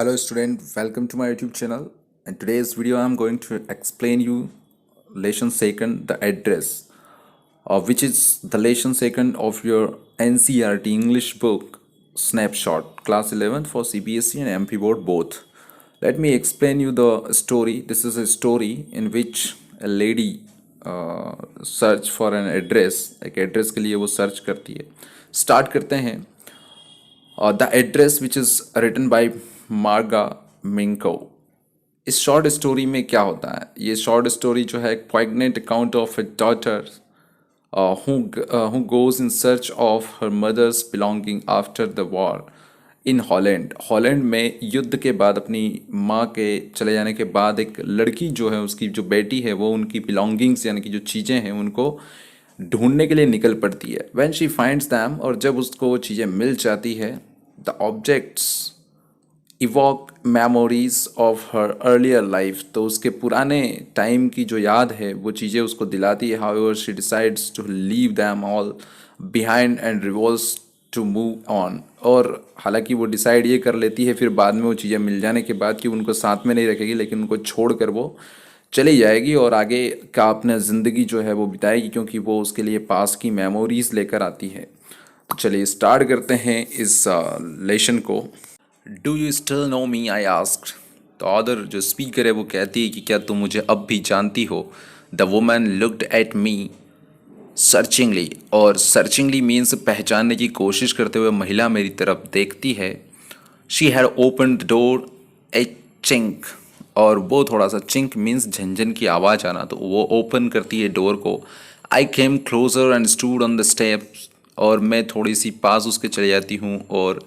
Hello student, welcome to my YouTube channel. In today's video I'm going to explain you lesson second, the address, which is the lesson second of your NCERT English book snapshot class 11 for CBSE and MP board both. Let me explain you the story. This is a story in which a lady search for an address, एक address के लिए वो search करती है. Start करते हैं. The address which is written by Marga Minco. इस short story में क्या होता है? ये शॉर्ट स्टोरी जो है एक poignant account of A daughter who goes in search of her mother's belonging after the war in Holland. Holland में युद्ध के बाद अपनी माँ के चले जाने के बाद एक लड़की जो है, उसकी जो बेटी है, वो उनकी बिलोंगिंग्स यानी कि जो चीज़ें हैं उनको ढूंढने के लिए निकल पड़ती है. When she finds them, और जब उसको वो चीज़ें मिल जाती है, the objects evoke memories of her earlier life. तो उसके पुराने टाइम की जो याद है वो चीज़ें उसको दिलाती है. However, she decides to leave them all behind and resolves to move on. और हालांकि वो डिसाइड ये कर लेती है फिर बाद में वो चीज़ें मिल जाने के बाद कि उनको साथ में नहीं रखेगी, लेकिन उनको छोड़ कर वो चली जाएगी और आगे का अपना ज़िंदगी जो है वो बिताएगी, क्योंकि वो उसके लिए पास की मेमोरीज लेकर आती है. तो चलिए स्टार्ट करते हैं इस लेसन को. Do you still know me, I asked. तो ऑदर जो स्पीकर है वो कहती है कि क्या तुम मुझे अब भी जानती हो. The woman looked at me searchingly. और सर्चिंगली मीन्स पहचानने की कोशिश करते हुए महिला मेरी तरफ देखती है. She had open the door A chink. और वो थोड़ा सा चिंक मीन्स झंझन की आवाज़ आना, तो वो ओपन करती है डोर को. I came closer and stood on the steps. और मैं थोड़ी सी पास उसके चले जाती हूँ और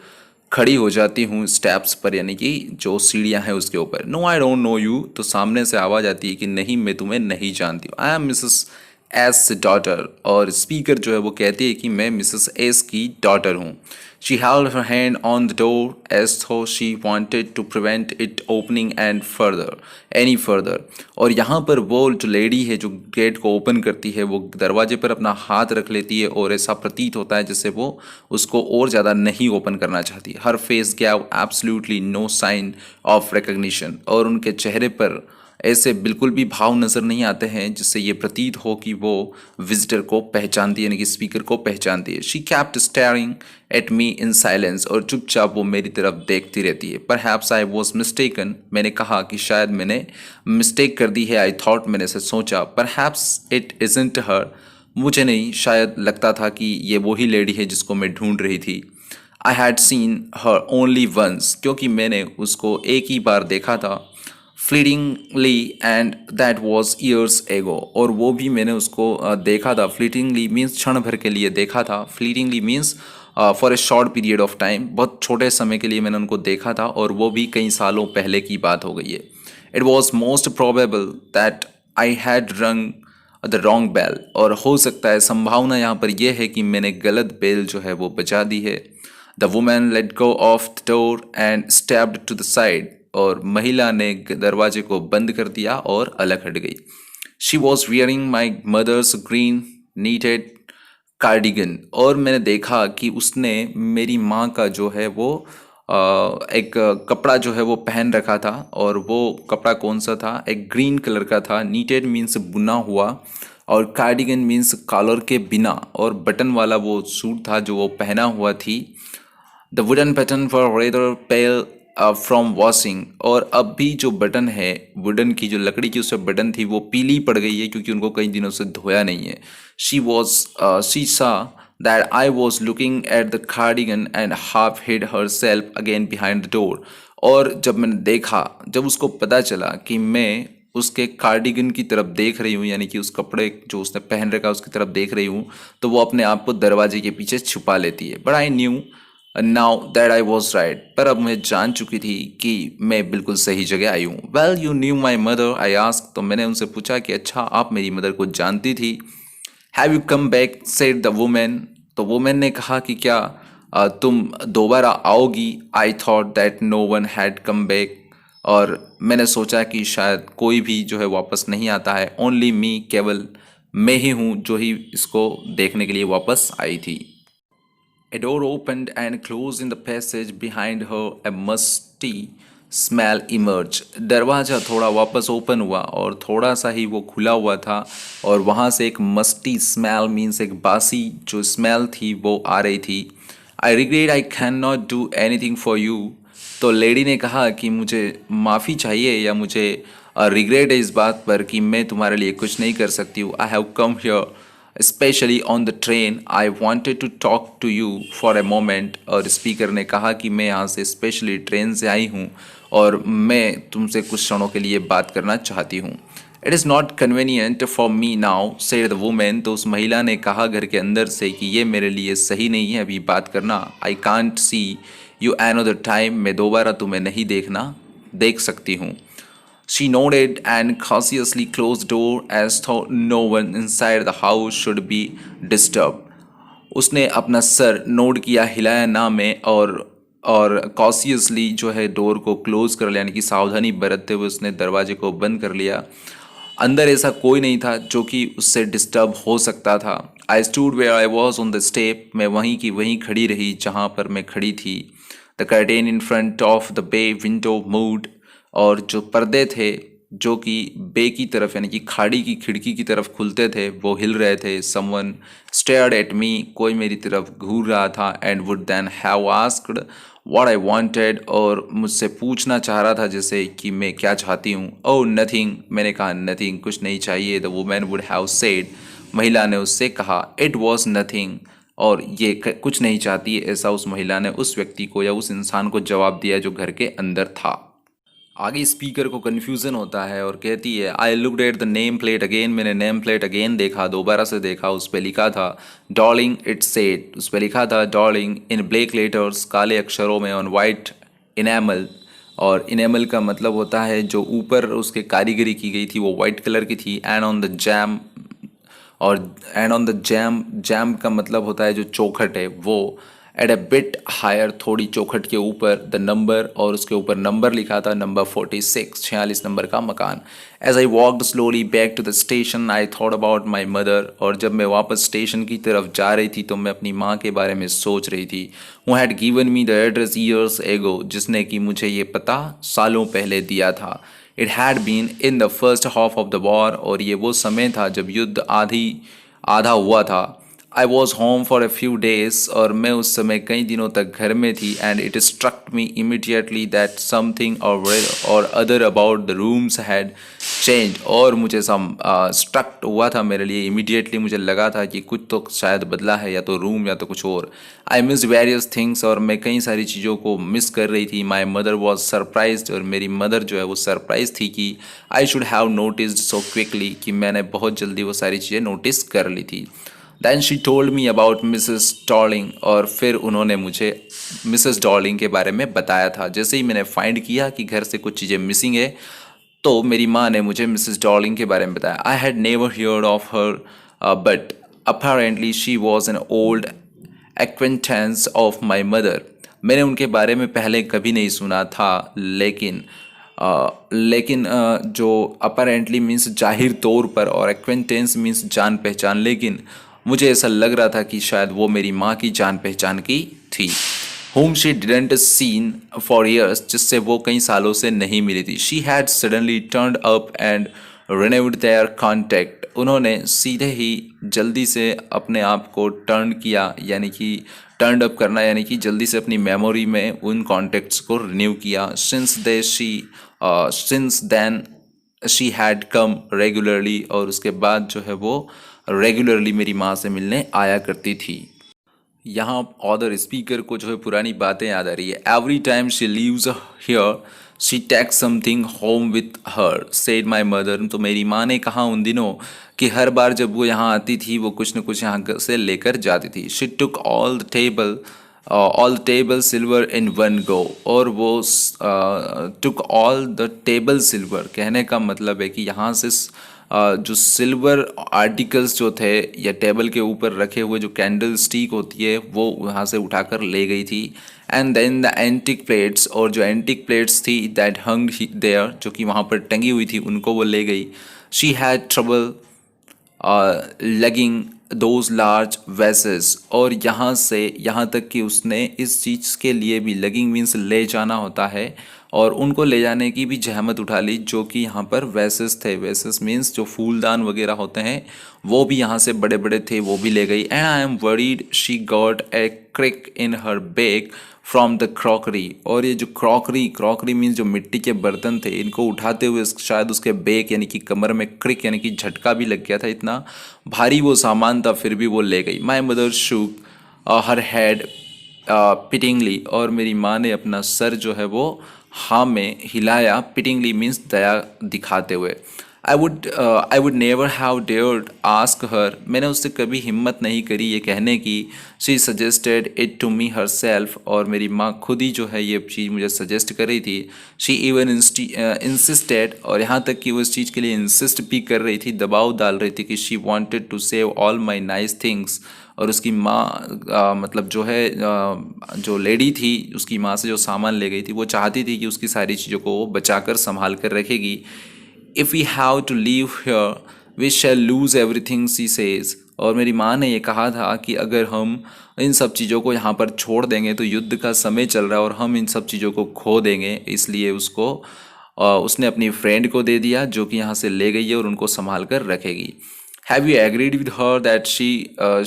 खड़ी हो जाती हूँ स्टेप्स पर, यानी कि जो सीढ़ियाँ हैं उसके ऊपर. No I don't know you. तो सामने से आवाज़ आती है कि नहीं, मैं तुम्हें नहीं जानती हूँ. I am Mrs S daughter. और स्पीकर जो है वो कहती है कि मैं मिसेस एस की डॉटर हूँ. She held her hand on the door as though she wanted to prevent it opening and further any further. और यहाँ पर वो जो लेडी है जो गेट को ओपन करती है वो दरवाजे पर अपना हाथ रख लेती है और ऐसा प्रतीत होता है जैसे वो उसको और ज़्यादा नहीं ओपन करना चाहती. Her face gave absolutely no sign of recognition. और उनके चेहरे पर ऐसे बिल्कुल भी भाव नज़र नहीं आते हैं जिससे ये प्रतीत हो कि वो विजिटर को पहचानती है, यानी कि स्पीकर को पहचानती है. She kept staring at me in silence. और चुपचाप वो मेरी तरफ देखती रहती है. Perhaps I was mistaken. मैंने कहा कि शायद मैंने मिस्टेक कर दी है. आई थॉट, मैंने से सोचा. परहैप्स इट इजंट हर. मुझे नहीं, शायद लगता था कि ये वही लेडी है जिसको मैं ढूंढ रही थी. I had seen her only once. क्योंकि मैंने उसको एक ही बार देखा था. Fleetingly and that was years ago. और वो भी मैंने उसको देखा था. फ्लीटिंगली मीन्स क्षण भर के लिए देखा था. Fleetingly means for a short period of time. बहुत छोटे समय के लिए मैंने उनको देखा था और वो भी कई सालों पहले की बात हो गई है. It was most probable that I had रंग द रॉन्ग बेल. और हो सकता है, संभावना यहाँ पर यह है कि मैंने गलत बेल जो है वो बजा दी है. The woman let go of the door and stepped to the side. और महिला ने दरवाजे को बंद कर दिया और अलग हट गई. She was wearing my mother's green knitted cardigan. और मैंने देखा कि उसने मेरी माँ का जो है वो एक कपड़ा जो है वो पहन रखा था. और वो कपड़ा कौन सा था? एक ग्रीन कलर का था. नीटेड मीन्स बुना हुआ और कार्डिगन मीन्स कॉलर के बिना. और बटन वाला वो सूट था जो वो पहना हुआ थी. The wooden pattern for rather pale from washing. और अब भी जो बटन है, वुडन की जो लकड़ी की उस पर बटन थी वो पीली पड़ गई है क्योंकि उनको कई दिनों से धोया नहीं है. She saw that I was looking at the cardigan and half hid herself again behind the door. और जब मैंने देखा, जब उसको पता चला कि मैं उसके कार्डिगन की तरफ देख रही हूँ, यानी कि उस कपड़े जो उसने पहन रखा उसकी तरफ देख रही हूँ, तो वो अपने आप को दरवाजे के पीछे छुपा लेती है. But I knew now that I was right. पर अब मैं जान चुकी थी कि मैं बिल्कुल सही जगह आई हूँ. Well you knew my mother, I ask. तो मैंने उनसे पूछा कि अच्छा, आप मेरी मदर को जानती थी. Have you come back, said the woman. तो वुमेन ने कहा कि क्या तुम दोबारा आओगी. I thought that no one had come back. और मैंने सोचा कि शायद कोई भी जो है वापस नहीं आता है. ओनली मी, केवल मैं ही हूँ जो ही इसको देखने के लिए वापस आई थी. A door opened and closed in the passage behind her. A musty smell emerge. दरवाज़ा थोड़ा वापस ओपन हुआ और थोड़ा सा ही वो खुला हुआ था और वहाँ से एक मस्टी स्मेल मीन्स एक बासी जो स्मेल थी वो आ रही थी। I regret I can not do anything for you. तो लेडी ने कहा कि मुझे माफ़ी चाहिए या मुझे रिग्रेट है इस बात पर कि मैं तुम्हारे लिए कुछ नहीं कर सकती हूँ। I have come here specially on the train, I wanted to talk to you for a moment. और स्पीकर ने कहा कि मैं यहाँ से स्पेशली ट्रेन से आई हूँ और मैं तुमसे कुछ क्षणों के लिए बात करना चाहती हूँ। It is not convenient for me now said the woman. तो उस महिला ने कहा घर के अंदर से कि ये मेरे लिए सही नहीं है अभी बात करना। I can't see you another time, मैं दोबारा तुम्हें नहीं देख सकती हूँ। She nodded and cautiously closed the door as though no one inside the house should be disturbed. उसने अपना सर नोड किया, हिलाया ना में, और कॉशियसली जो है डोर को क्लोज कर लिया, यानी कि सावधानी बरतते हुए उसने दरवाजे को बंद कर लिया। अंदर ऐसा कोई नहीं था जो कि उससे डिस्टर्ब हो सकता था। I stood where I was on the step, मैं वहीं की वहीं खड़ी रही जहाँ पर मैं खड़ी थी। The curtain in front of the bay window moved, और जो पर्दे थे जो कि बे की तरफ यानी कि खाड़ी की खिड़की की तरफ खुलते थे वो हिल रहे थे। समवन स्टेयर्ड एट मी, कोई मेरी तरफ घूर रहा था। And would then have asked what I wanted, और मुझसे पूछना चाह रहा था जैसे कि मैं क्या चाहती हूँ। ओह नथिंग, मैंने कहा नथिंग, कुछ नहीं चाहिए। The women would have said, महिला ने उससे कहा इट वॉज नथिंग, और ये कुछ नहीं चाहती, ऐसा उस महिला ने उस व्यक्ति को या उस इंसान को जवाब दिया जो घर के अंदर था। आगे स्पीकर को कन्फ्यूज़न होता है और कहती है I looked at the name plate again, मैंने नेम प्लेट अगेन देखा, दोबारा से देखा। उस पर लिखा था डॉर्लिंग, इट सेड, उस पर लिखा था डॉर्लिंग इन ब्लैक लेटर्स, काले अक्षरों में, ऑन वाइट इनेमल। और इनेमल का मतलब होता है जो ऊपर उसके कारीगरी की गई थी वो वाइट कलर की थी। एंड ऑन द जैम, और and on the jam, jam का मतलब होता है जो चौखट है वो। एट अ बिट हायर, थोड़ी चौखट के ऊपर, द नंबर, और उसके ऊपर नंबर लिखा था नंबर 46, 46 नंबर का मकान। As I walked slowly back to the station I thought about my mother, और जब मैं वापस स्टेशन की तरफ जा रही थी तो मैं अपनी माँ के बारे में सोच रही थी। Who had given me the address years ago, जिसने कि मुझे ये पता सालों पहले दिया था। It had been in the first half of the war, और ये वो समय था जब युद्ध आधा हुआ था। I was home for a few days, और मैं उस समय कई दिनों तक घर में थी। And it struck me immediately that something और other about the rooms had change, और मुझे स्ट्रक्ट हुआ था मेरे लिए इमीडिएटली, मुझे लगा था कि कुछ तो शायद बदला है, या तो रूम या तो कुछ और। आई मिस वेरियस थिंग्स, और मैं कई सारी चीज़ों को मिस कर रही थी। माई मदर वॉज सरप्राइज्ड, और मेरी मदर जो है वो सरप्राइज थी कि I should have noticed so quickly, कि मैंने बहुत जल्दी वो सारी चीज़ें नोटिस कर ली थी। Then she told me about Mrs Dorling, और फिर उन्होंने मुझे मिसेस डॉर्लिंग के बारे में बताया था। जैसे ही मैंने फाइंड किया कि घर से कुछ चीज़ें मिसिंग है तो मेरी माँ ने मुझे मिसेस डॉर्लिंग के बारे में बताया। I had never heard of her but apparently she was an old acquaintance of my mother. मैंने उनके बारे में पहले कभी नहीं सुना था, लेकिन जो अपेरेंटली मीन्स जाहिर तौर पर, और एक्वेंटेंस मीन्स जान पहचान, लेकिन मुझे ऐसा लग रहा था कि शायद वो मेरी माँ की जान पहचान की थी। whom she didn't seen for years, जिससे वो कई सालों से नहीं मिली थी। She had suddenly turned up and renewed their contact. उन्होंने सीधे ही जल्दी से अपने आप को टर्न किया, यानी कि टर्न अप करना, यानी कि जल्दी से अपनी मेमोरी में उन कॉन्टेक्ट्स को रिन्यू किया। Since then she had come regularly, और उसके बाद जो है वो रेगुलरली मेरी माँ से मिलने आया करती थी। यहाँ ऑदर स्पीकर को जो है पुरानी बातें याद आ रही है। Every time she leaves here she take something home with her, said my mother. तो मेरी माँ ने कहा उन दिनों कि हर बार जब वो यहाँ आती थी वो कुछ न कुछ यहाँ से लेकर जाती थी। She took all the table silver in one go, और वो took all the table silver, कहने का मतलब है कि यहाँ से जो सिल्वर आर्टिकल्स जो थे या टेबल के ऊपर रखे हुए जो कैंडल स्टिक होती है वो वहाँ से उठाकर ले गई थी। And then the antique plates, और जो एंटिक प्लेट्स थी दैट हंग देयर, जो कि वहाँ पर टंगी हुई थी, उनको वो ले गई। She had trouble lugging those large vases, और यहाँ से यहाँ तक कि उसने इस चीज़ के लिए भी, लगिंग मीन्स ले जाना होता है, और उनको ले जाने की भी जहमत उठा ली, जो कि यहाँ पर वैसेस थे। वैसेस मीन्स जो फूलदान वगैरह होते हैं, वो भी यहाँ से बड़े बड़े थे, वो भी ले गई। And I am worried she got a crick in her bag from the crockery. और ये जो क्रॉकरी मीन्स जो मिट्टी के बर्तन थे, इनको उठाते हुए शायद उसके बैग यानी कि कमर में क्रिक यानी कि झटका भी लग गया था, इतना भारी वो सामान था, फिर भी वो ले गई। My mother shook her head pityingly. और मेरी माँ ने अपना सर जो है वो हाँ में हिलाया। पिटिंगली मीन्स दया दिखाते हुए। I would never have dared ask her. मैंने उससे कभी हिम्मत नहीं करी ये कहने की। She suggested it to me herself. और मेरी माँ खुद ही जो है ये चीज़ मुझे सजेस्ट कर रही थी। शी इवन इंसिस्टेड, और यहाँ तक कि वो इस चीज़ के लिए इंसिस्ट भी कर रही थी, दबाव डाल रही थी कि she wanted to save all my nice things. और उसकी माँ मतलब जो है जो लेडी थी, उसकी माँ से जो सामान ले गई थी, वो चाहती थी कि उसकी सारी चीज़ों को वो बचा कर संभाल कर रखेगी। If we have to leave here we shall lose everything she says. और मेरी माँ ने ये कहा था कि अगर हम इन सब चीज़ों को यहाँ पर छोड़ देंगे तो युद्ध का समय चल रहा है और हम इन सब चीज़ों को खो देंगे। इसलिए उसने अपनी फ्रेंड को दे दिया, जो कि यहाँ से ले गई है और उनको संभाल कर रखेगी। Have you agreed with her that she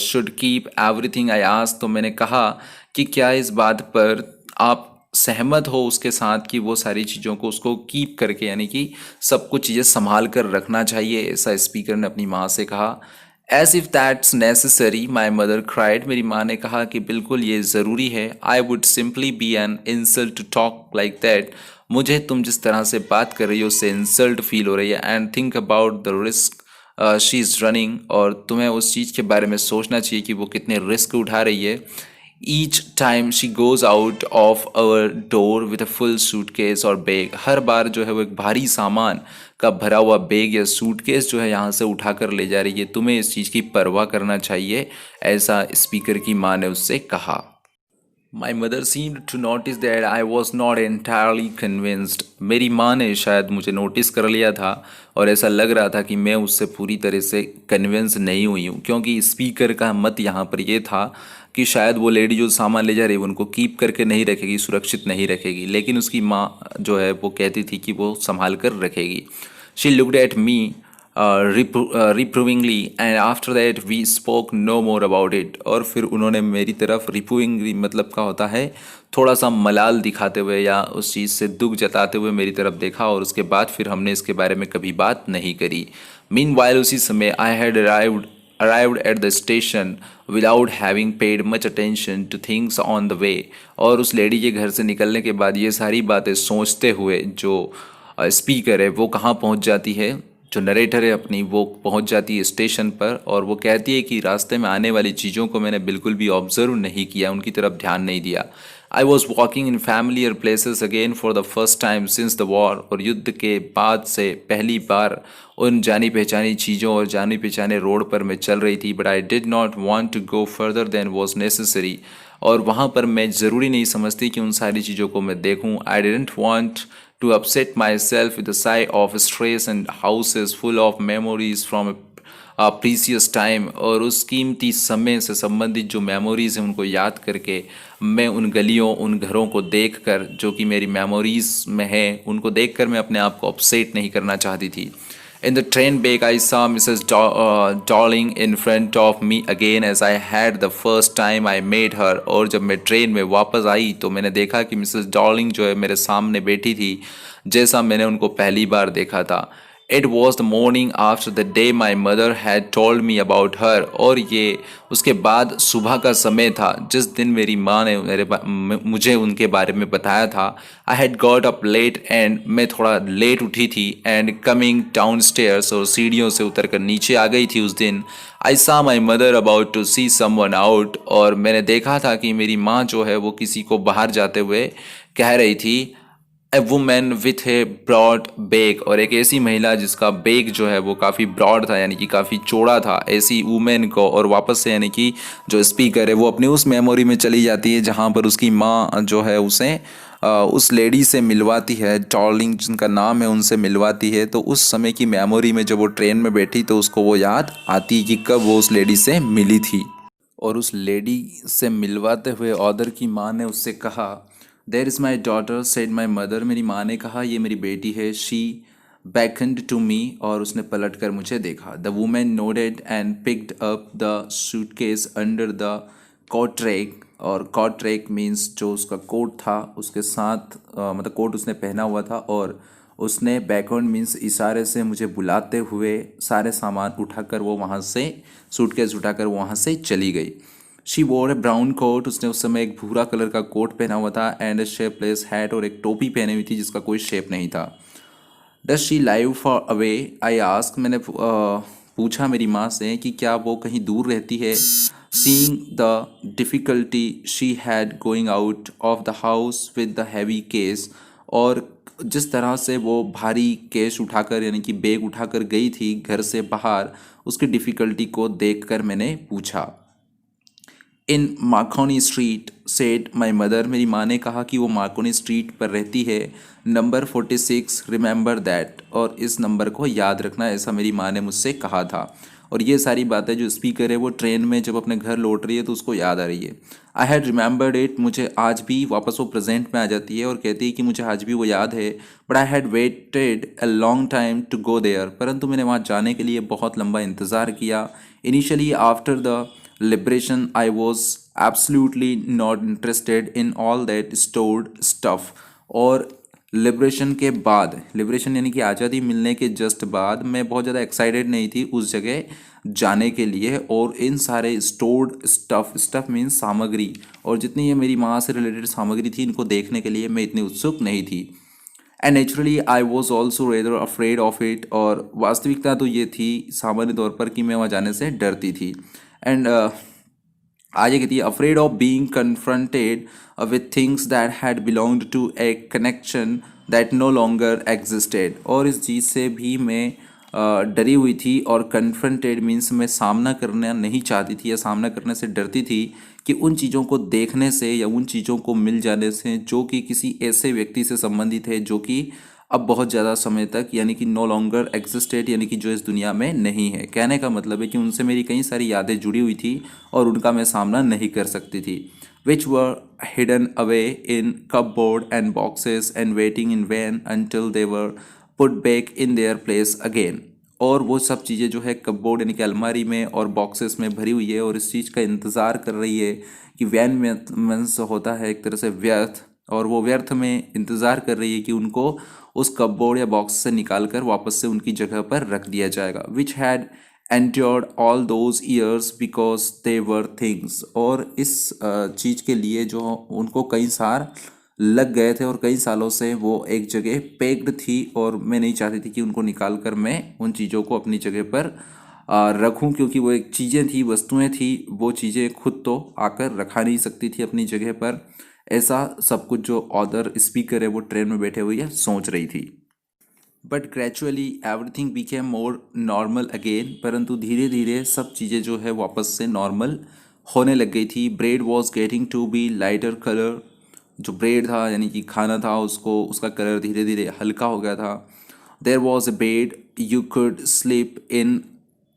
should keep everything I ask. तो मैंने कहा कि क्या इस बात पर आप सहमत हो उसके साथ कि वो सारी चीज़ों को उसको कीप करके यानी कि सब कुछ चीज़ें संभाल कर रखना चाहिए, ऐसा स्पीकर ने अपनी माँ से कहा। As if that's necessary my mother cried. मेरी माँ ने कहा कि बिल्कुल ये ज़रूरी है। I would simply be an insult to talk like that. मुझे तुम जिस तरह से बात कर रही हो उससे इंसल्ट फील हो रही है। And think about the risk she is running. और तुम्हें उस चीज़ के बारे में सोचना चाहिए कि वो कितने रिस्क उठा रही है। Each time she goes out of our door with a full suitcase और बैग। हर बार जो है वो एक भारी सामान का भरा हुआ बैग या सूटकेस जो है यहाँ से उठा कर ले जा रही है। तुम्हें इस चीज़ की परवाह करना चाहिए, ऐसा स्पीकर की माँ ने उससे कहा। My mother seemed to notice that I was not entirely convinced। मेरी माँ ने शायद मुझे नोटिस कर लिया था और ऐसा लग रहा था कि मैं उससे पूरी तरह से कन्विंस नहीं हुई हूँ, क्योंकि स्पीकर का मत यहाँ पर ये था कि शायद वो लेडी जो सामान ले जा रही है उनको कीप करके नहीं रखेगी, सुरक्षित नहीं रखेगी, लेकिन उसकी माँ जो है वो कहती थी कि वो संभाल कर रखेगी। She looked at me reprovingly and after that we spoke no more about it। और फिर उन्होंने मेरी तरफ reprovingly मतलब का होता है थोड़ा सा मलाल दिखाते हुए या उस चीज़ से दुख जताते हुए मेरी तरफ देखा, और उसके बाद फिर हमने इसके बारे में कभी बात नहीं करी। Meanwhile उसी समय I had arrived at the station without having paid much attention to things on the way। और उस लेडी के घर से निकलने के बाद ये सारी बातें सोचते हुए जो स्पीकर है वो कहाँ पहुँच जाती है, जो नरेटर है अपनी, वो पहुंच जाती है स्टेशन पर। और वो कहती है कि रास्ते में आने वाली चीज़ों को मैंने बिल्कुल भी ऑब्जर्व नहीं किया, उनकी तरफ ध्यान नहीं दिया। I was walking in familiar places again for the first time since the war. और युद्ध के बाद से पहली बार उन जानी पहचानी चीज़ों और जानी पहचाने रोड पर मैं चल रही थी। But I did not want to go further than was necessary. और वहाँ पर मैं ज़रूरी नहीं समझती कि उन सारी चीज़ों को मैं देखूँ। I didn't want to upset myself with a sigh of stress and houses full of memories from a precious time। और उस कीमती समय से संबंधित जो मेमोरीज हैं उनको याद करके मैं उन गलियों उन घरों को देखकर जो कि मेरी मेमोरीज में है उनको देखकर मैं अपने आप को अपसेट नहीं करना चाहती थी। In the train back, I saw Mrs. Darling in front of me again as I had the first time I met her। और जब मैं ट्रेन में वापस आई तो मैंने देखा कि मिसेस डॉर्लिंग जो है मेरे सामने बैठी थी, जैसा मैंने उनको पहली बार देखा था। It was the morning after the day my mother had told me about her. और ये उसके बाद सुबह का समय था जिस दिन मेरी माँ ने मुझे उनके बारे में बताया था। I had got up late एंड मैं थोड़ा लेट उठी थी। एंड कमिंग डाउन स्टेयर्स और सीढ़ियों से उतर कर नीचे आ गई थी उस दिन। I saw my mother about to see someone out. और मैंने देखा था कि मेरी माँ जो है वो किसी को बाहर जाते हुए कह रही थी। A woman with a broad bag. और एक ऐसी महिला जिसका बैग जो है वो काफ़ी ब्रॉड था यानी कि काफ़ी चौड़ा था, ऐसी वुमेन को। और वापस से यानी कि जो स्पीकर है वो अपनी उस मेमोरी में चली जाती है जहाँ पर उसकी माँ जो है उसे उस लेडी से मिलवाती है, डार्लिंग जिनका नाम है, उनसे मिलवाती है। तो उस समय की मेमोरी में जब वो ट्रेन में बैठी तो उसको वो याद आती है कि कब वो उस लेडी से मिली थी। और उस लेडी से मिलवाते हुए ऑदर की माँ ने उससे कहा, there is my daughter said my mother, मेरी माँ ने कहा ये मेरी बेटी है। शी beckoned टू मी, और उसने पलट कर मुझे देखा। The woman nodded and picked up the suitcase under the coat rack, और कोट रैक मीन्स जो उसका कोट था उसके साथ मतलब कोट उसने पहना हुआ था, और उसने बैकवर्ड मीन्स इशारे से मुझे बुलाते हुए सारे सामान उठाकर वो वहाँ से सूटकेस उठाकर वहाँ से चली गई। शी वोर ए ब्राउन कोट, उसने उस समय एक भूरा कलर का कोट पहना हुआ था, एंड ए शेपलेस हैट, और एक टोपी पहनी हुई थी जिसका कोई शेप नहीं था। Does she live for away, I ask, मैंने पूछा मेरी माँ से कि क्या वो कहीं दूर रहती है। Seeing the difficulty she had going out of the house with the heavy case, और जिस तरह से वो भारी केस उठाकर यानी कि बैग उठाकर गई थी घर से बाहर, उसकी डिफ़िकल्टी को देखकर मैंने पूछा। In Marconi street said my mother, मेरी माँ ने कहा कि वो मार्कोनी स्ट्रीट पर रहती है, नंबर 46, रिमेंबर दैट, और इस नंबर को याद रखना, ऐसा मेरी माँ ने मुझसे कहा था। और ये सारी बातें जो स्पीकर है वो ट्रेन में जब अपने घर लौट रही है तो उसको याद आ रही है। आई हैड रिमेंबर्ड इट, मुझे आज भी वापस वो प्रेजेंट में आ जाती है और कहती है कि मुझे आज भी वो याद है। But I had waited a long time to go there, परंतु मैंने वहाँ जाने के लिए बहुत लंबा इंतज़ार किया। Initially after the liberation, I was absolutely not interested in all that stored stuff, और लिबरेशन के बाद, लिबरेशन यानी कि आज़ादी मिलने के जस्ट बाद, मैं बहुत ज़्यादा एक्साइटेड नहीं थी उस जगह जाने के लिए, और इन सारे स्टोर्ड स्टफ़, स्टफ़ मीन्स सामग्री, और जितनी ये मेरी माँ से रिलेटेड सामग्री थी इनको देखने के लिए मैं इतनी उत्सुक नहीं थी। And naturally I was also rather afraid of it, और वास्तविकता तो ये थी सामान्य तौर पर कि मैं वहाँ जाने से डरती थी। एंड आगे कहती है afraid of being confronted with things that had belonged to a connection that no longer existed, और इस चीज़ से भी मैं डरी हुई थी, और कन्फ्रंटेड मीन्स मैं सामना करना नहीं चाहती थी या सामना करने से डरती थी कि उन चीज़ों को देखने से या उन चीज़ों को मिल जाने से जो कि किसी ऐसे व्यक्ति से संबंधित है जो कि अब बहुत ज़्यादा समय तक यानी कि नो लॉन्गर एग्जिस्टेड, यानी कि जो इस दुनिया में नहीं है। कहने का मतलब है कि उनसे मेरी कई सारी यादें जुड़ी हुई थी और उनका मैं सामना नहीं कर सकती थी। Which were hidden away in cupboard and boxes and waiting in vain until they were put back in their place again, और वो सब चीज़ें जो है कपबोर्ड यानी कि अलमारी में और बॉक्सेस में भरी हुई है और इस चीज़ का इंतज़ार कर रही है कि वैन में मीन्स होता है एक तरह से व्यर्थ, और वो व्यर्थ में इंतज़ार कर रही है कि उनको उस कपबोर्ड या बॉक्स से निकाल कर वापस से उनकी जगह पर रख दिया जाएगा। Which had endured all those years because they were things, और इस चीज़ के लिए जो उनको कई साल लग गए थे और कई सालों से वो एक जगह पेक्ड थी, और मैं नहीं चाहती थी कि उनको निकाल कर मैं उन चीज़ों को अपनी जगह पर रखूं, क्योंकि वो एक चीज़ें थी, वस्तुएं थी, वो चीज़ें खुद तो आकर रखा नहीं सकती थी अपनी जगह पर। ऐसा सब कुछ जो ऑदर स्पीकर है वो ट्रेन में बैठे हुए सोच रही थी। But gradually everything became more normal again, परंतु धीरे धीरे सब चीज़ें जो है वापस से नॉर्मल होने लग गई थी। Bread was getting to be lighter colour, जो ब्रेड था यानी कि खाना था उसको उसका कलर धीरे धीरे हल्का हो गया था। There was a bed you could sleep in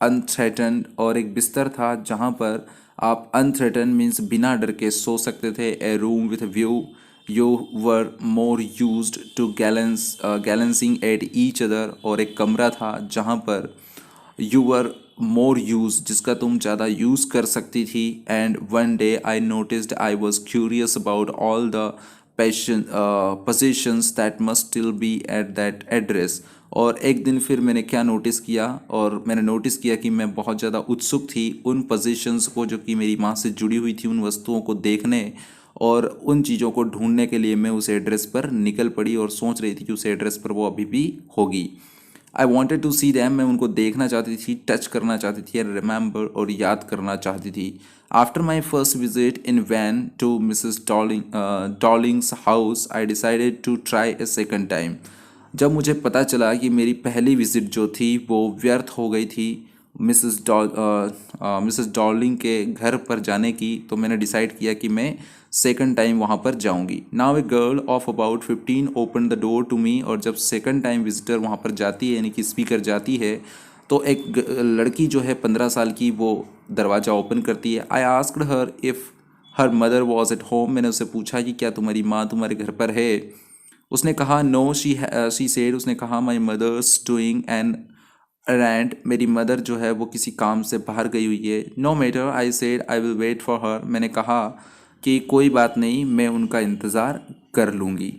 unthreatened, और एक बिस्तर था जहाँ पर आप अनथ्रेटन मीन्स बिना डर के सो सकते थे। A room with view you were more used to glancing at each other, और एक कमरा था जहाँ पर यू वर मोर यूज जिसका तुम ज़्यादा यूज़ कर सकती थी। And one day I noticed I was curious about all the positions that must still be at that address, और एक दिन फिर मैंने क्या नोटिस किया, और मैंने नोटिस किया कि मैं बहुत ज़्यादा उत्सुक थी उन पोजीशंस को जो कि मेरी माँ से जुड़ी हुई थी, उन वस्तुओं को देखने और उन चीज़ों को ढूंढने के लिए मैं उस एड्रेस पर निकल पड़ी और सोच रही थी कि उस एड्रेस पर वो अभी भी होगी। I wanted to see them, मैं उनको देखना चाहती थी, टच करना चाहती थी, रिमेंबर और याद करना चाहती थी। After my first visit in vain to Mrs Dorling's house I decided to try a second time. जब मुझे पता चला कि मेरी पहली विज़िट जो थी वो व्यर्थ हो गई थी मिसेस डॉर्लिंग के घर पर जाने की, तो मैंने डिसाइड किया कि मैं सेकंड टाइम वहाँ पर जाऊँगी। Now a girl of about 15 open the door to me, और जब सेकंड टाइम विजिटर वहाँ पर जाती है यानी कि स्पीकर जाती है तो एक लड़की जो है 15 साल की वो दरवाज़ा ओपन करती है। I asked her if her mother was at home. मैंने उससे पूछा कि क्या तुम्हारी माँ तुम्हारे घर पर है। उसने कहा नो शी सेड, उसने कहा my mother's doing an end, मेरी मदर जो है वो किसी काम से बाहर गई हुई है। No matter, I said I will wait for her, मैंने कहा कि कोई बात नहीं, मैं उनका इंतज़ार कर लूँगी।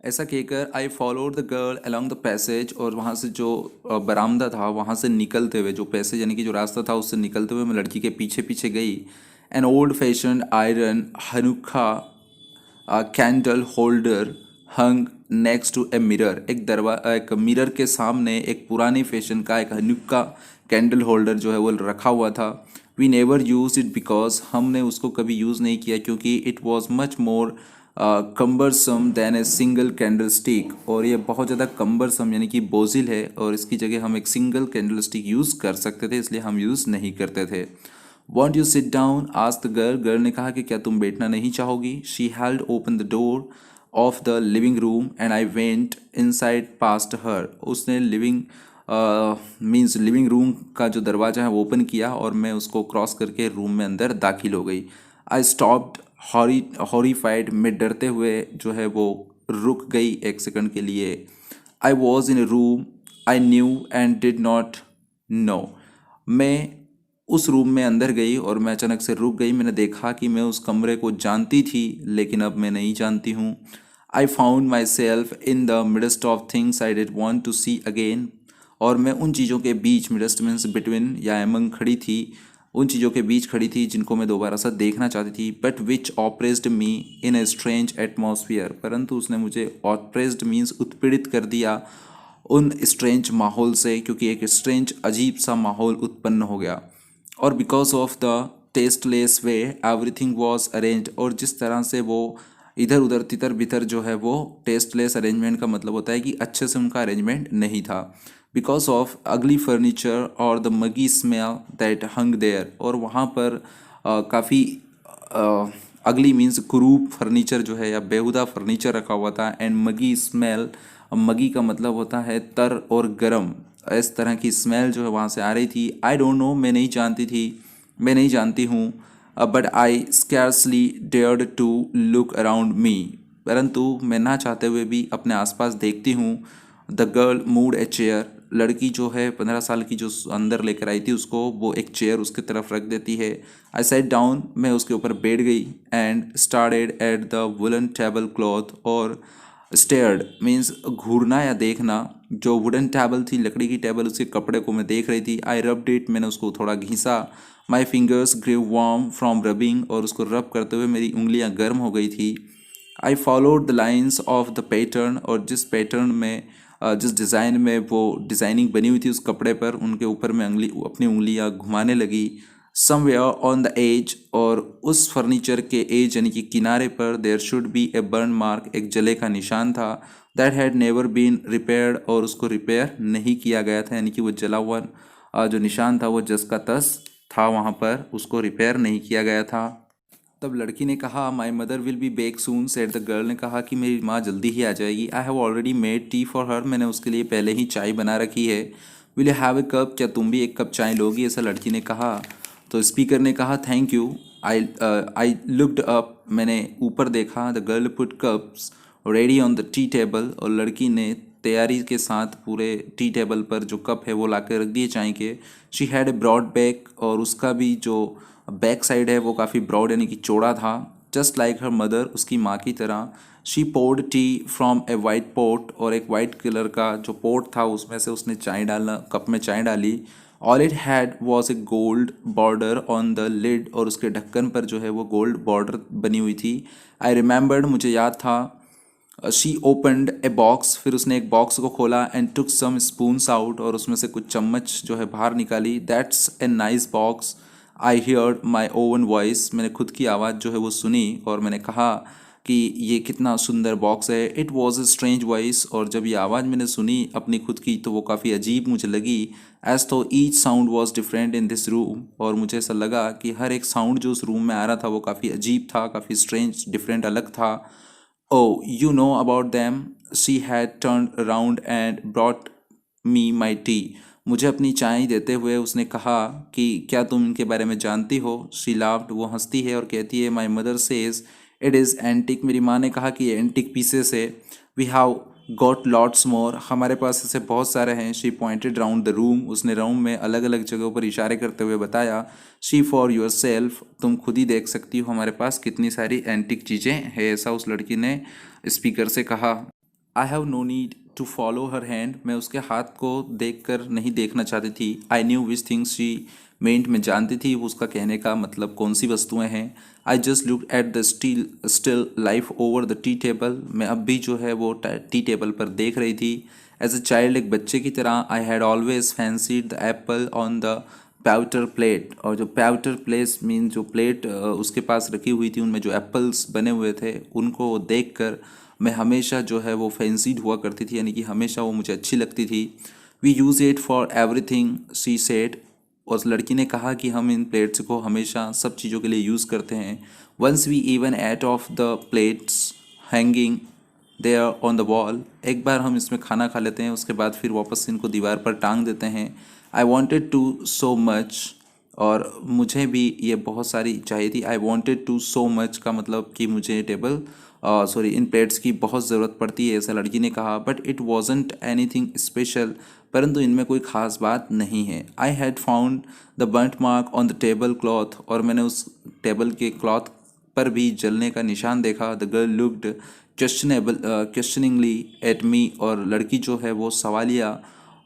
ऐसा कहकर I followed the girl along the passage, और वहाँ से जो बरामदा था वहाँ से निकलते हुए, जो पैसेज यानी कि जो रास्ता था उससे निकलते हुए मैं लड़की के पीछे पीछे गई। An old fashion iron Hanukkah candle holder hung next to a mirror, एक मिरर के सामने एक पुरानी फैशन का एक हनुक्का कैंडल होल्डर जो है वो रखा हुआ था। We never use it because, हमने उसको कभी यूज़ नहीं किया क्योंकि it was much more cumbersome than a single candlestick, और ये बहुत ज़्यादा कम्बरसम यानी कि बोझिल है, और इसकी जगह हम एक सिंगल कैंडल स्टिक यूज़ कर सकते थे, इसलिए हम यूज़ नहीं करते थे। Won't you sit down asked the girl, girl ने कहा कि क्या तुम बैठना नहीं चाहोगी। She held open the door of the living room and I went inside past her, उसने लिविंग रूम का जो दरवाज़ा है वो ओपन किया और मैं उसको क्रॉस करके रूम में अंदर दाखिल हो गई। आई स्टॉप्ड हॉरीफाइड, मैं डरते हुए जो है वो रुक गई एक सेकंड के लिए। I was in A room I knew and did not know, मैं उस रूम में अंदर गई और मैं अचानक से रुक गई। मैंने देखा कि मैं उस कमरे को जानती थी लेकिन अब मैं नहीं जानती हूँ। I found myself in the midst of things I did want to see again, और मैं उन चीज़ों के बीच, मिडस्ट मीन्स बिटवीन या एमंग खड़ी थी, उन चीज़ों के बीच खड़ी थी जिनको मैं दोबारा सा देखना चाहती थी। But which oppressed me in a strange atmosphere, परंतु उसने मुझे ऑप्रेस्ड मीन्स उत्पीड़ित कर दिया उन स्ट्रेंज माहौल से, क्योंकि एक स्ट्रेंज अजीब सा माहौल उत्पन्न हो गया। और because of the tasteless way everything was arrange, और जिस तरह से वो इधर उधर तितर बितर जो है वो टेस्टलेस अरेंजमेंट का मतलब होता है कि अच्छे से उनका अरेंजमेंट नहीं था। बिकॉज ऑफ अगली फर्नीचर और द मगी स्मेल दैट हंग देयर, और वहाँ पर काफ़ी अगली मीन्स कुरूप फर्नीचर जो है या बेहुदा फर्नीचर रखा हुआ था। एंड मगी स्मेल, मगी का मतलब होता है तर और गरम, इस तरह की स्मेल जो है वहाँ से आ रही थी। आई डोंट नो, मैं नहीं जानती थी, मैं नहीं जानती हूँ। But I scarcely dared to look around me, परंतु मैं ना चाहते हुए भी अपने आसपास देखती हूँ। The girl mood a chair, लड़की जो है 15 साल की जो अंदर लेकर आई थी उसको, वो एक चेयर उसकी तरफ रख देती है। आई सेट डाउन, मैं उसके ऊपर बैठ गई। And started at the woollen table cloth, और स्टेयर्ड मीन्स घूरना या देखना, जो वुडन टेबल थी लकड़ी की टेबल, उसके कपड़े को मैं देख रही थी। आई रब्ड इट, मैंने उसको थोड़ा घिसा। My fingers grew warm from rubbing, और उसको रब करते हुए मेरी उंगलियां गर्म हो गई थी। I followed the lines of the pattern, और जिस पैटर्न में जिस डिज़ाइन में वो डिज़ाइनिंग बनी हुई थी उस कपड़े पर, उनके ऊपर मैं अपनी उंगलियां घुमाने लगी। समवेयर ऑन द एज, और उस फर्नीचर के एज यानी कि किनारे पर, there should be a burn mark, एक जले का निशान था। That had never been repaired, और उसको रिपेयर नहीं किया गया था, यानी कि वो जला हुआ जो निशान था वो जस का तस था वहाँ पर, उसको रिपेयर नहीं किया गया था। तब लड़की ने कहा my mother will be back soon, said the girl ने कहा कि मेरी माँ जल्दी ही आ जाएगी। I have already made tea for her, मैंने उसके लिए पहले ही चाय बना रखी है। Will you have a cup, क्या तुम भी एक कप चाय लोगी, ऐसा लड़की ने कहा। तो स्पीकर ने कहा thank you. I looked up, मैंने ऊपर देखा। The girl put cups ready on the tea table, और लड़की ने तैयारी के साथ पूरे टी टेबल पर जो कप है वो ला के रख दिए चाय के। She had a broad back, और उसका भी जो बैक साइड है वो काफ़ी ब्रॉड यानी कि चौड़ा था। जस्ट लाइक हर मदर, उसकी माँ की तरह। She poured tea from a white pot, और एक वाइट कलर का जो पोट था उसमें से उसने चाय डालना, कप में चाय डाली। All it had was a gold border on the lid, और उसके ढक्कन पर जो है वो गोल्ड बॉर्डर बनी हुई थी। आई रिमेंबर्ड, मुझे याद था। शी ओपनड ए बॉक्स, फिर उसने एक बॉक्स को खोला। And took some spoons out, और उसमें से कुछ चम्मच जो है बाहर निकाली। That's a nice box, I heard my own voice, मैंने खुद की आवाज़ जो है वो सुनी और मैंने कहा कि ये कितना सुंदर बॉक्स है। It was a strange voice, और जब ये आवाज़ मैंने सुनी अपनी खुद की तो वो काफ़ी अजीब मुझे लगी। एज तो each sound was different in this room, और मुझे ऐसा लगा कि हर एक साउंड जो उस रूम में आ रहा था वो काफ़ी अजीब था, काफ़ी स्ट्रेंज डिफरेंट अलग था। Oh, you know about them? She had turned around and brought me my tea. मुझे अपनी चाय देते हुए उसने कहा कि क्या तुम इनके बारे में जानती हो। शी लाफ्ड, वो हंसती है और कहती है my mother says it is antique. मेरी माँ ने कहा कि ये एंटिक पीसेस है। We have got lots more, हमारे पास ऐसे बहुत सारे हैं। She pointed round the room, उसने रूम में अलग अलग जगहों पर इशारे करते हुए बताया। शी फॉर योर सेल्फ, तुम खुद ही देख सकती हो हमारे पास कितनी सारी एंटिक चीज़ें हैं, ऐसा उस लड़की ने स्पीकर से कहा। I have no need to follow her hand, मैं उसके हाथ को देखकर नहीं देखना चाहती थी। I knew which things she meant, मैं जानती थी वो उसका कहने का मतलब कौन सी वस्तुएं हैं। I just look at the still life over the tea table, मैं अब भी जो है वो टी टेबल पर देख रही थी। एज अ चाइल्ड, एक बच्चे की तरह, I had always fancied the apple on the pewter plate, और जो पैउटर प्लेस मीन जो प्लेट उसके पास रखी हुई थी उनमें जो एप्पल्स बने हुए थे उनको देखकर मैं हमेशा जो है वो फैंसीड हुआ करती थी, यानी कि हमेशा वो मुझे अच्छी लगती थी। We use it for everything she said, उस लड़की ने कहा कि हम इन प्लेट्स को हमेशा सब चीज़ों के लिए यूज़ करते हैं। Once we even ate off the plates hanging there on the wall, एक बार हम इसमें खाना खा लेते हैं उसके बाद फिर वापस इनको दीवार पर टांग देते हैं। I wanted to so much, और मुझे भी ये बहुत सारी चाहिए थी। I wanted to so much का मतलब कि मुझे इन प्लेट्स की बहुत ज़रूरत पड़ती है, ऐसा लड़की ने कहा। But it wasn't anything special, परंतु इनमें कोई ख़ास बात नहीं है। I had found the बर्nt mark on the table cloth, और मैंने उस टेबल के क्लॉथ पर भी जलने का निशान देखा। The girl looked questioningly at me, और लड़की जो है वो सवालिया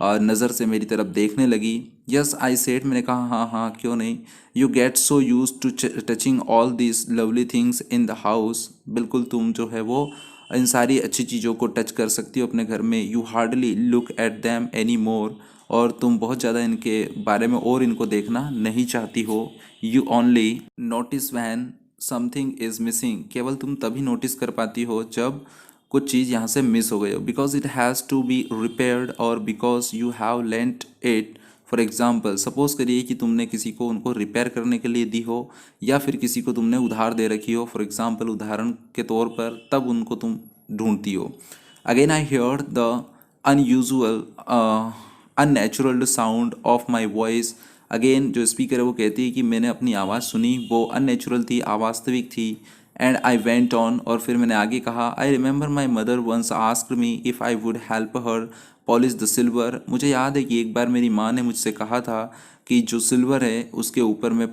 नज़र से मेरी तरफ देखने लगी। यस आई सेड, मैंने कहा हाँ हाँ क्यों नहीं। You get so use to touching all this lovely things in the house, बिल्कुल तुम जो है वो इन सारी अच्छी चीज़ों को टच कर सकती हो अपने घर में। You hardly look at them any more, और तुम बहुत ज़्यादा इनके बारे में और इनको देखना नहीं चाहती हो। You only notice when something is missing, केवल तुम तभी नोटिस कर पाती हो जब कुछ चीज़ यहाँ से मिस हो गई हो। Because it has to be repaired, और because you have lent it. For example, suppose करिए कि तुमने किसी को उनको रिपेयर करने के लिए दी हो, या फिर किसी को तुमने उधार दे रखी हो, फॉर एग्जाम्पल उदाहरण के तौर पर, तब उनको तुम ढूंढती हो। Again I hear the unusual unnatural sound of my voice, again जो स्पीकर है वो कहती है कि मैंने अपनी आवाज़ सुनी, वो अननेचुरल थी, अवास्तविक थी। एंड आई वेंट ऑन, और फिर मैंने आगे कहा, I remember my mother once asked me if I would help her polish the silver, मुझे याद है कि एक बार मेरी माँ ने मुझसे कहा था कि जो सिल्वर है उसके ऊपर मैं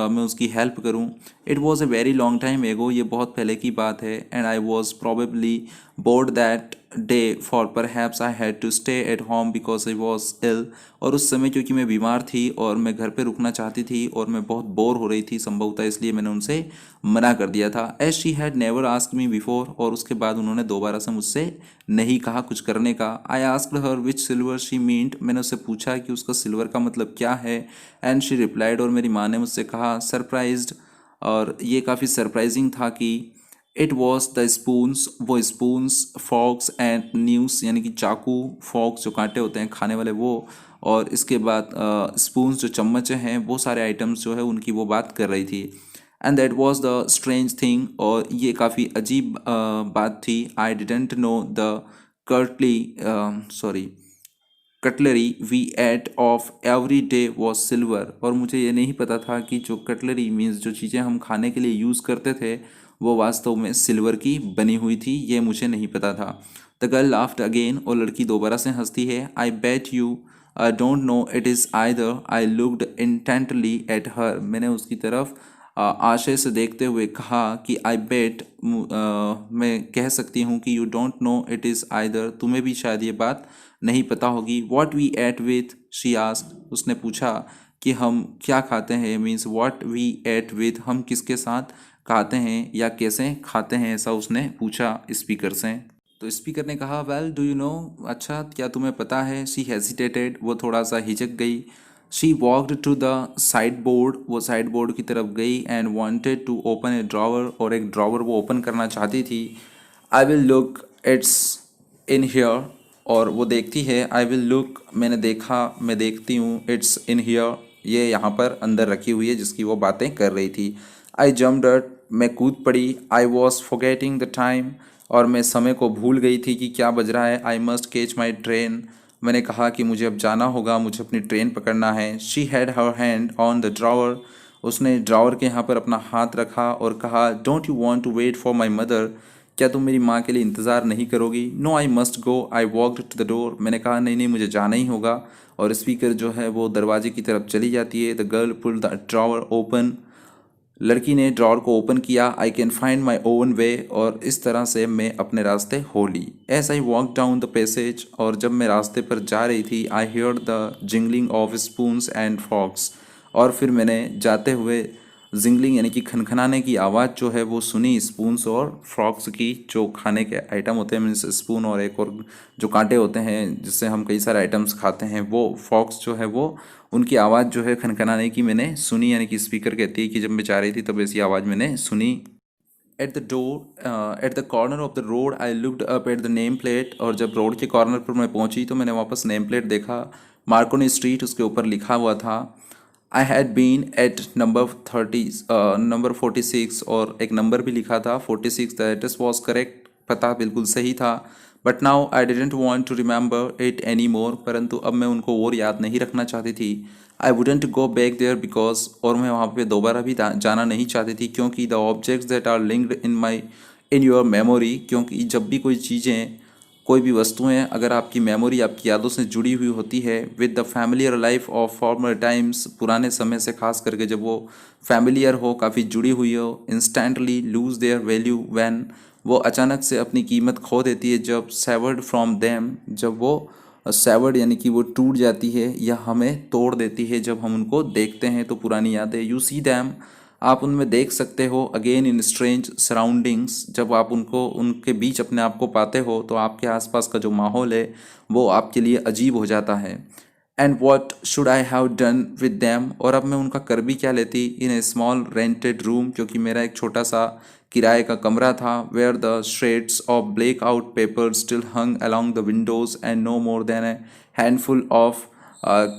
मैं उसकी हेल्प करूं। It was a very long time ago, ये बहुत पहले की बात है। And I was probably bored that day for perhaps I had to stay at home because I was ill, और उस समय क्योंकि मैं बीमार थी और मैं घर पे रुकना चाहती थी और मैं बहुत बोर हो रही थी संभवतः, इसलिए मैंने उनसे मना कर दिया था। As she had never asked me before, और उसके बाद उन्होंने दोबारा से मुझसे नहीं कहा कुछ करने का। I asked her which silver she meant, मैंने उससे पूछा कि उसका सिल्वर का मतलब क्या है। एंड शी रिप्लाइड, और मेरी माँ ने मुझसे कहा सरप्राइज्ड, और ये काफ़ी सरप्राइजिंग था कि इट वॉज द स्पून्स, वो स्पून्स, फॉक्स एंड न्यूज़, यानी कि चाकू, फॉक्स जो कांटे होते हैं खाने वाले वो, और इसके बाद स्पून्स जो चम्मच हैं, वो सारे आइटम्स जो है उनकी वो बात कर रही थी। And that was the strange thing, और ये काफ़ी अजीब बात थी। I didn't know the curtly cutlery we ate off every day was silver, और मुझे ये नहीं पता था कि जो कटलरी मीन्स जो चीज़ें हम खाने के लिए यूज़ करते थे वो वास्तव में सिल्वर की बनी हुई थी, ये मुझे नहीं पता था। द गर्ल लाफ्ड अगेन, और लड़की दोबारा से हंसती है। I bet you don't know it is either, I looked intently at her, मैंने उसकी तरफ आशय से देखते हुए कहा कि आई बेट, मैं कह सकती हूँ कि you don't know it is either, तुम्हें भी शायद ये बात नहीं पता होगी। What we ate with, she asked, उसने पूछा कि हम क्या खाते हैं, means what we ate with, हम किसके साथ खाते हैं या कैसे खाते हैं, ऐसा उसने पूछा स्पीकर से। तो स्पीकर ने कहा वेल डू यू नो, अच्छा क्या तुम्हें पता है। शी हेजिटेटेड, वो थोड़ा सा हिचक गई। She walked to the sideboard, वो साइड बोर्ड की तरफ गई। And wanted to open a drawer, और एक ड्रॉवर वो ओपन करना चाहती थी। I will look it's in here, और वो देखती है। आई विल लुक, मैंने देखा, मैं देखती हूँ, इट्स इन हियर, ये यहाँ पर अंदर रखी हुई है जिसकी वो बातें कर रही थी। आई जम्प्ड, मैं कूद पड़ी। I was forgetting the time, और मैं समय को भूल गई थी कि क्या बज रहा है। I must catch my train, मैंने कहा कि मुझे अब जाना होगा, मुझे अपनी ट्रेन पकड़ना है। She had her hand on the drawer, उसने ड्रॉवर के यहाँ पर अपना हाथ रखा और कहा, don't you want to wait for my mother, क्या तुम मेरी माँ के लिए इंतज़ार नहीं करोगी? No I must go, I walked to the door, मैंने कहा नहीं नहीं मुझे जाना ही होगा। और स्पीकर जो है वो दरवाजे की तरफ चली जाती है। The girl pull the drawer open, लड़की ने ड्रॉर को ओपन किया। I can find my own way, और इस तरह से मैं अपने रास्ते हो ली। As I walk down the passage, और जब मैं रास्ते पर जा रही थी, I hear the jingling of spoons and forks, और फिर मैंने जाते हुए जिंगलिंग यानी कि खनखनाने की आवाज़ जो है वो सुनी, स्पून्स और फ्रॉक्स की, जो खाने के आइटम होते हैं, मीन्स स्पून और एक और जो कांटे होते हैं जिससे हम कई सारे आइटम्स खाते हैं, वो फॉक्स जो है वो उनकी आवाज़ जो है खनखनाने की मैंने सुनी। यानी कि स्पीकर कहती है कि जब मैं जा रही थी तब ऐसी आवाज़ मैंने सुनी। At the door at the corner of the road I looked up at the name plate, और जब रोड के कॉर्नर पर मैं पहुंची तो मैंने वापस नेम प्लेट देखा। मार्कोनी स्ट्रीट उसके ऊपर लिखा हुआ था। I had been at number 46, और एक नंबर भी लिखा था 46। द एड्रेस वॉज करेक्ट, पता बिल्कुल सही था। But now I didn't want to remember it any more, परंतु अब मैं उनको और याद नहीं रखना चाहती थी। I wouldn't go back there because, और मैं वहाँ पे दोबारा भी जाना नहीं चाहती थी, क्योंकि the objects that are linked in your memory, क्योंकि जब भी कोई चीज़ें, कोई भी वस्तुएं अगर आपकी मेमोरी, आपकी यादों से जुड़ी हुई होती है, with the familiar life of former times, पुराने समय से खास करके जब वो फैमिलियर हो, काफ़ी जुड़ी हुई हो, instantly lose their value when, वो अचानक से अपनी कीमत खो देती है जब, सेवर्ड फ्रॉम देम, जब वो सेवर्ड यानी कि वो टूट जाती है या हमें तोड़ देती है जब हम उनको देखते हैं, तो पुरानी यादें, यू सी दैम, आप उनमें देख सकते हो, अगेन इन स्ट्रेंज सराउंडिंग्स, जब आप उनको उनके बीच अपने आप को पाते हो तो आपके आसपास का जो माहौल है वो आपके लिए अजीब हो जाता है। And what should I have done with them, और अब मैं उनका कर भी क्या लेती, in a small rented room, क्योंकि मेरा एक छोटा सा किराए का कमरा था, where the shreds of black out paper still hung along the windows, and no more than a handful of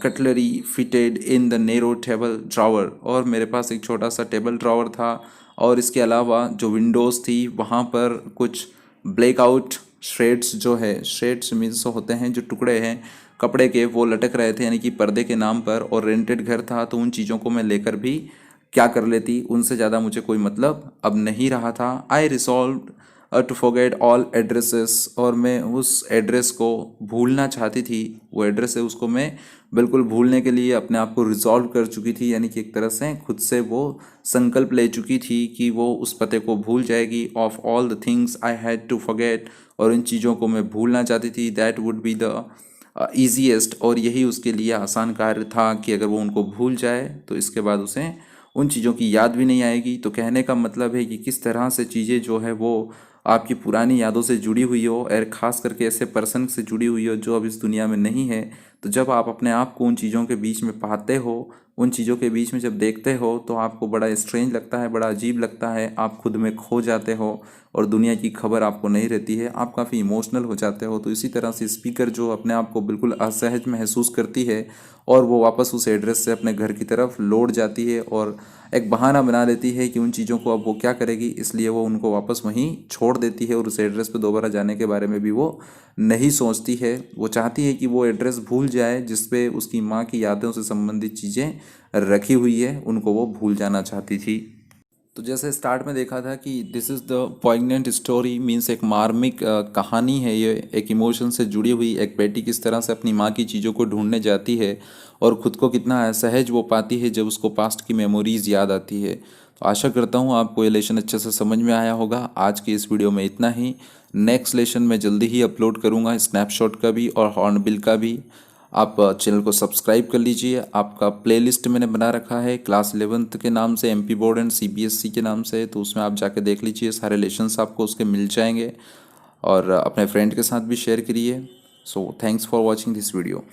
cutlery fitted in the narrow table drawer, और मेरे पास एक छोटा सा टेबल ड्रावर था, और इसके अलावा जो विंडोज़ थी वहाँ पर कुछ ब्लैकआउट श्रेड्स, जो है श्रेड्स मीन्स होते हैं जो टुकड़े हैं कपड़े के, वो लटक रहे थे यानी कि पर्दे के नाम पर, और रेंटेड घर था तो उन चीज़ों को मैं लेकर भी क्या कर लेती, उनसे ज़्यादा मुझे कोई मतलब अब नहीं रहा था। I resolve to forget all addresses, और मैं उस एड्रेस को भूलना चाहती थी, वो एड्रेस है उसको मैं बिल्कुल भूलने के लिए अपने आप को रिजॉल्व कर चुकी थी, यानी कि एक तरह से खुद से वो संकल्प ले चुकी थी कि वो उस पते को भूल जाएगी। Of all the things I had to forget, और इन चीज़ों को मैं भूलना चाहती थी। That would be the easiest, और यही उसके लिए आसान कार्य था कि अगर वो उनको भूल जाए तो इसके बाद उसे उन चीज़ों की याद भी नहीं आएगी। तो कहने का मतलब है कि किस तरह से चीज़ें जो है वो आपकी पुरानी यादों से जुड़ी हुई हो, और ख़ास करके ऐसे पर्सन से जुड़ी हुई हो जो अब इस दुनिया में नहीं है। तो जब आप अपने आप को उन चीज़ों के बीच में पाते हो, उन चीज़ों के बीच में जब देखते हो, तो आपको बड़ा स्ट्रेंज लगता है, बड़ा अजीब लगता है, आप खुद में खो जाते हो और दुनिया की खबर आपको नहीं रहती है, आप काफ़ी इमोशनल हो जाते हो। तो इसी तरह से स्पीकर जो अपने आप को बिल्कुल असहज महसूस करती है, और वो वापस उस एड्रेस से अपने घर की तरफ लौट जाती है, और एक बहाना बना लेती है कि उन चीज़ों को अब वो क्या करेगी, इसलिए वो उनको वापस वहीं छोड़ देती है, और उस एड्रेस पे दोबारा जाने के बारे में भी वो नहीं सोचती है। वो चाहती है कि वो एड्रेस भूल जाए जिस पे उसकी माँ की यादों से संबंधित चीज़ें रखी हुई है, उनको वो भूल जाना चाहती थी। तो जैसे स्टार्ट में देखा था कि this is the poignant story, means एक मार्मिक कहानी है ये, एक इमोशन से जुड़ी हुई। एक बेटी किस तरह से अपनी माँ की चीज़ों को ढूंढने जाती है, और ख़ुद को कितना असहज वो पाती है जब उसको पास्ट की मेमोरीज़ याद आती है। तो आशा करता हूँ आपको ये लेसन अच्छे से समझ में आया होगा। आज की इस वीडियो में इतना ही। नेक्स्ट लेसन मैं जल्दी ही अपलोड करूँगा, स्नैपशॉट का भी और हॉर्नबिल का भी। आप चैनल को सब्सक्राइब कर लीजिए। आपका प्लेलिस्ट मैंने बना रखा है क्लास 11th के नाम से, एमपी बोर्ड एंड सीबीएसई के नाम से, तो उसमें आप जाके देख लीजिए, सारे लेसन्स आपको उसके मिल जाएंगे, और अपने फ्रेंड के साथ भी शेयर करिए। So thanks for watching this video.